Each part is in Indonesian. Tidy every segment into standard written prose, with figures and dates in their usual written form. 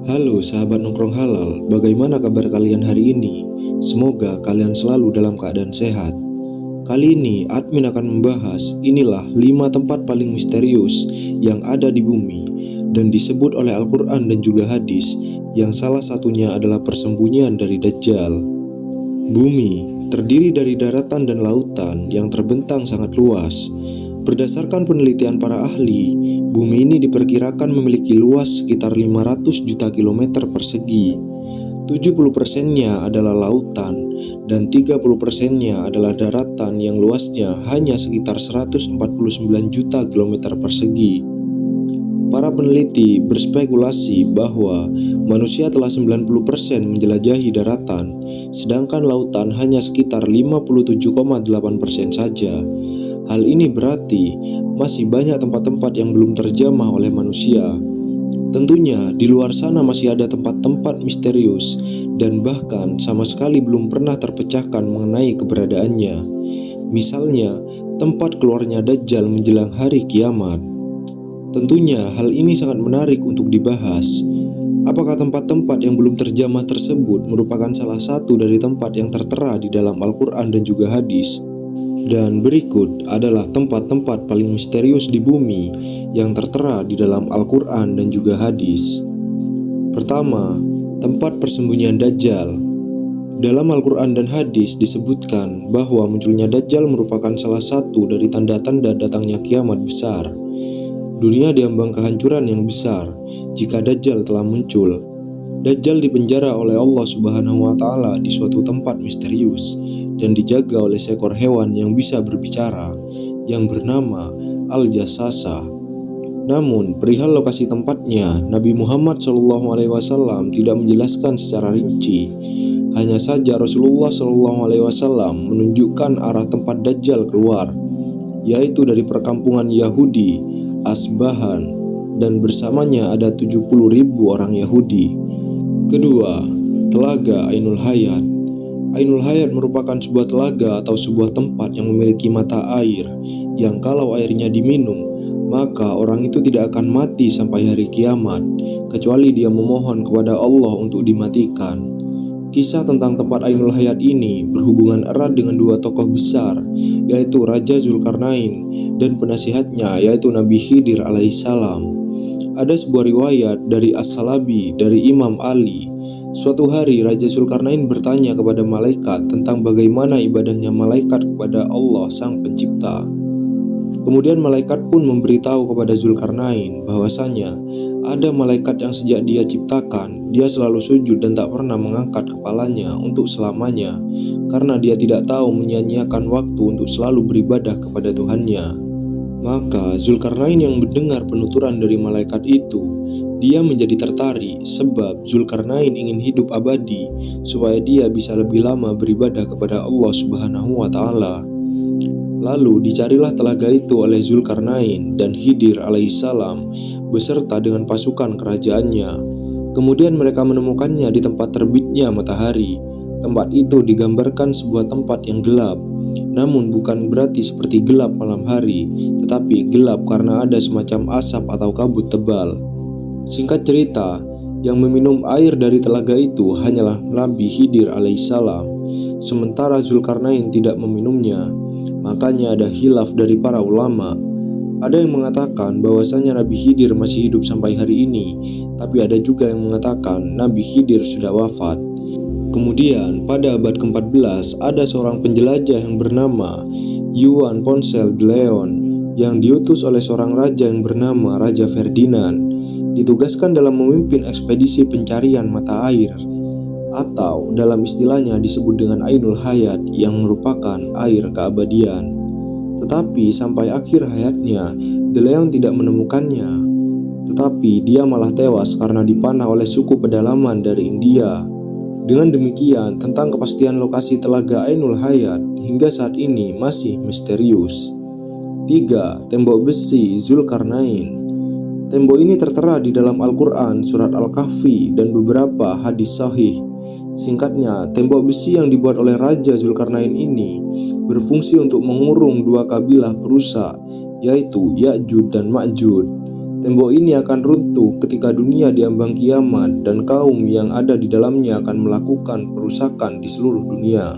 Halo sahabat nongkrong halal, bagaimana kabar kalian hari ini? Semoga kalian selalu dalam keadaan sehat. Kali ini admin akan membahas inilah 5 tempat paling misterius yang ada di bumi dan disebut oleh Al-Quran dan juga hadis, yang salah satunya adalah persembunyian dari Dajjal. Bumi terdiri dari daratan dan lautan yang terbentang sangat luas. Berdasarkan penelitian para ahli, bumi ini diperkirakan memiliki luas sekitar 500 juta kilometer persegi. 70%-nya adalah lautan dan 30%-nya adalah daratan yang luasnya hanya sekitar 149 juta kilometer persegi. Para peneliti berspekulasi bahwa manusia telah 90% menjelajahi daratan, sedangkan lautan hanya sekitar 57,8% saja. Hal ini berarti masih banyak tempat-tempat yang belum terjamah oleh manusia. Tentunya di luar sana masih ada tempat-tempat misterius dan bahkan sama sekali belum pernah terpecahkan mengenai keberadaannya. Misalnya, tempat keluarnya Dajjal menjelang hari kiamat. Tentunya hal ini sangat menarik untuk dibahas. Apakah tempat-tempat yang belum terjamah tersebut merupakan salah satu dari tempat yang tertera di dalam Al-Quran dan juga hadis? Dan berikut adalah tempat-tempat paling misterius di bumi yang tertera di dalam Al-Quran dan juga hadis. Pertama, tempat persembunyian Dajjal. Dalam Al-Quran dan hadis disebutkan bahwa munculnya Dajjal merupakan salah satu dari tanda-tanda datangnya kiamat besar. Dunia diambang kehancuran yang besar jika Dajjal telah muncul. Dajjal dipenjara oleh Allah Subhanahu wa Ta'ala di suatu tempat misterius dan dijaga oleh seekor hewan yang bisa berbicara yang bernama Al-Jassasa. Namun, perihal lokasi tempatnya, Nabi Muhammad SAW tidak menjelaskan secara rinci. Hanya saja Rasulullah SAW menunjukkan arah tempat Dajjal keluar, yaitu dari perkampungan Yahudi Asbahan, dan bersamanya ada 70.000 orang Yahudi. Kedua, Telaga Ainul Hayat. Ainul Hayat merupakan sebuah telaga atau sebuah tempat yang memiliki mata air yang kalau airnya diminum, maka orang itu tidak akan mati sampai hari kiamat, kecuali dia memohon kepada Allah untuk dimatikan. Kisah tentang tempat Ainul Hayat ini berhubungan erat dengan dua tokoh besar, yaitu Raja Zulkarnain dan penasihatnya, yaitu Nabi Khidir alaihissalam. Ada sebuah riwayat dari As-Salabi dari Imam Ali. Suatu hari Raja Zulkarnain bertanya kepada malaikat tentang bagaimana ibadahnya malaikat kepada Allah Sang Pencipta. Kemudian malaikat pun memberitahu kepada Zulkarnain bahwasanya ada malaikat yang sejak dia ciptakan, dia selalu sujud dan tak pernah mengangkat kepalanya untuk selamanya, karena dia tidak tahu menyia-nyiakan waktu untuk selalu beribadah kepada Tuhannya. Maka Zulkarnain yang mendengar penuturan dari malaikat itu, dia menjadi tertarik sebab Zulkarnain ingin hidup abadi supaya dia bisa lebih lama beribadah kepada Allah Subhanahu wa Ta'ala. Lalu dicarilah telaga itu oleh Zulkarnain dan Khidir alaihissalam beserta dengan pasukan kerajaannya. Kemudian mereka menemukannya di tempat terbitnya matahari. Tempat itu digambarkan sebuah tempat yang gelap, namun bukan berarti seperti gelap malam hari, tetapi gelap karena ada semacam asap atau kabut tebal. Singkat cerita, yang meminum air dari telaga itu hanyalah Nabi Khidir alaihissalam, sementara Zulkarnain tidak meminumnya. Makanya ada khilaf dari para ulama. Ada yang mengatakan bahwasanya Nabi Khidir masih hidup sampai hari ini, tapi ada juga yang mengatakan Nabi Khidir sudah wafat. Kemudian pada abad ke-14 ada seorang penjelajah yang bernama Juan Ponce de Leon yang diutus oleh seorang raja yang bernama Raja Ferdinand, ditugaskan dalam memimpin ekspedisi pencarian mata air, atau dalam istilahnya disebut dengan Ainul Hayat yang merupakan air keabadian. Tetapi sampai akhir hayatnya, De Leon tidak menemukannya, tetapi dia malah tewas karena dipanah oleh suku pedalaman dari India. Dengan demikian, tentang kepastian lokasi telaga Ainul Hayat hingga saat ini masih misterius. 3. Tembok besi Zulkarnain. Tembok ini tertera di dalam Al-Quran, surat Al-Kahfi, dan beberapa hadis sahih. Singkatnya, tembok besi yang dibuat oleh Raja Zulkarnain ini berfungsi untuk mengurung dua kabilah perusak, yaitu Ya'jud dan Ma'jud. Tembok ini akan runtuh ketika dunia diambang kiamat dan kaum yang ada di dalamnya akan melakukan perusakan di seluruh dunia.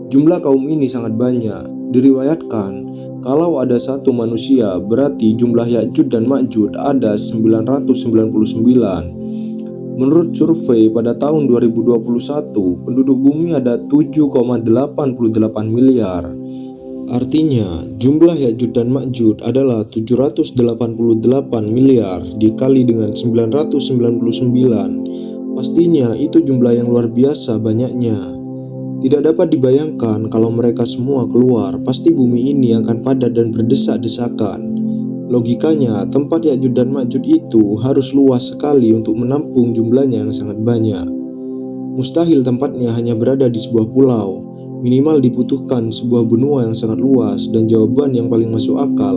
Jumlah kaum ini sangat banyak. Diriwayatkan kalau ada satu manusia berarti jumlah Ya'juj dan Ma'juj ada 999. Menurut survei pada tahun 2021, penduduk bumi ada 7,88 miliar. Artinya, jumlah Ya'juj dan Ma'juj adalah 788 miliar dikali dengan 999. Pastinya itu jumlah yang luar biasa banyaknya. Tidak dapat dibayangkan kalau mereka semua keluar, pasti bumi ini akan padat dan berdesak-desakan. Logikanya, tempat Ya'juj dan Ma'juj itu harus luas sekali untuk menampung jumlahnya yang sangat banyak. Mustahil tempatnya hanya berada di sebuah pulau. Minimal dibutuhkan sebuah benua yang sangat luas, dan jawaban yang paling masuk akal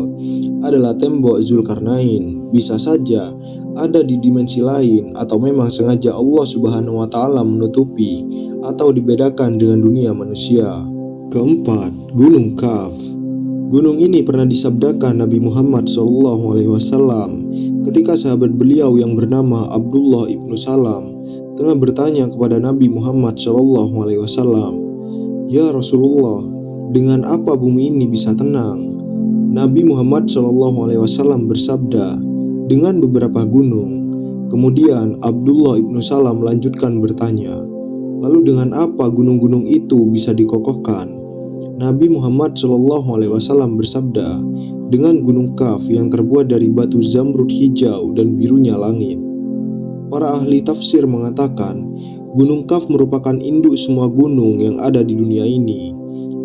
adalah tembok Zulkarnain. Bisa saja ada di dimensi lain, atau memang sengaja Allah Subhanahu wa Ta'ala menutupi atau dibedakan dengan dunia manusia. Keempat, Gunung Kaf. Gunung ini pernah disabdakan Nabi Muhammad SAW ketika sahabat beliau yang bernama Abdullah ibnu Salam tengah bertanya kepada Nabi Muhammad SAW, "Ya Rasulullah, dengan apa bumi ini bisa tenang?" Nabi Muhammad SAW bersabda, "Dengan beberapa gunung." Kemudian Abdullah ibnu Salam melanjutkan bertanya, "Lalu dengan apa gunung-gunung itu bisa dikokohkan?" Nabi Muhammad SAW bersabda, "Dengan gunung Kaf yang terbuat dari batu zamrud hijau dan birunya langit." Para ahli tafsir mengatakan, Gunung Kaf merupakan induk semua gunung yang ada di dunia ini.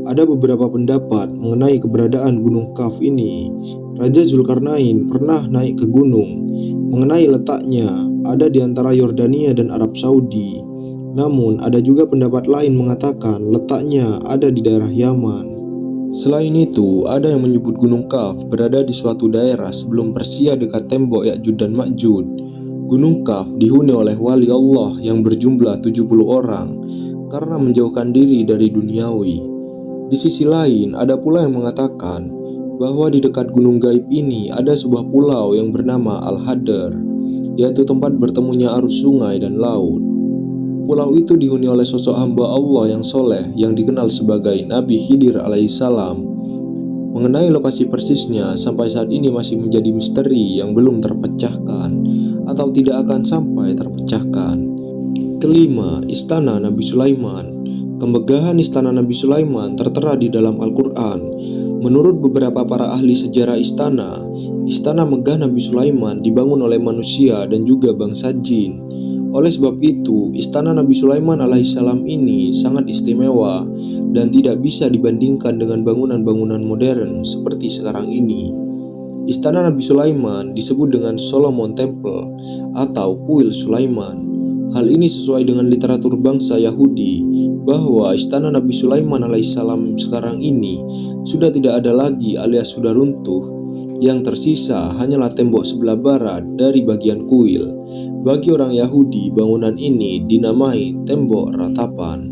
Ada beberapa pendapat mengenai keberadaan Gunung Kaf ini. Raja Zulkarnain pernah naik ke gunung. Mengenai letaknya, ada di antara Yordania dan Arab Saudi. Namun, ada juga pendapat lain mengatakan letaknya ada di daerah Yaman. Selain itu, ada yang menyebut Gunung Kaf berada di suatu daerah sebelum Persia dekat tembok Ya'juj dan Ma'juj. Gunung Kaf dihuni oleh wali Allah yang berjumlah 70 orang karena menjauhkan diri dari duniawi. Di sisi lain, ada pula yang mengatakan bahwa di dekat gunung gaib ini ada sebuah pulau yang bernama Al-Hadar, yaitu tempat bertemunya arus sungai dan laut. Pulau itu dihuni oleh sosok hamba Allah yang soleh yang dikenal sebagai Nabi Khidir alaihissalam. Mengenai lokasi persisnya, sampai saat ini masih menjadi misteri yang belum terpecahkan atau tidak akan sampai terpecahkan. Kelima, Istana Nabi Sulaiman. Kemegahan Istana Nabi Sulaiman tertera di dalam Al-Quran. Menurut beberapa para ahli sejarah Istana megah Nabi Sulaiman dibangun oleh manusia dan juga bangsa jin. Oleh sebab itu, Istana Nabi Sulaiman alaihissalam ini sangat istimewa dan tidak bisa dibandingkan dengan bangunan-bangunan modern seperti sekarang ini. Istana Nabi Sulaiman disebut dengan Solomon Temple atau Kuil Sulaiman. Hal ini sesuai dengan literatur bangsa Yahudi bahwa Istana Nabi Sulaiman alaihissalam sekarang ini sudah tidak ada lagi alias sudah runtuh. Yang tersisa hanyalah tembok sebelah barat dari bagian kuil. Bagi orang Yahudi, bangunan ini dinamai tembok ratapan.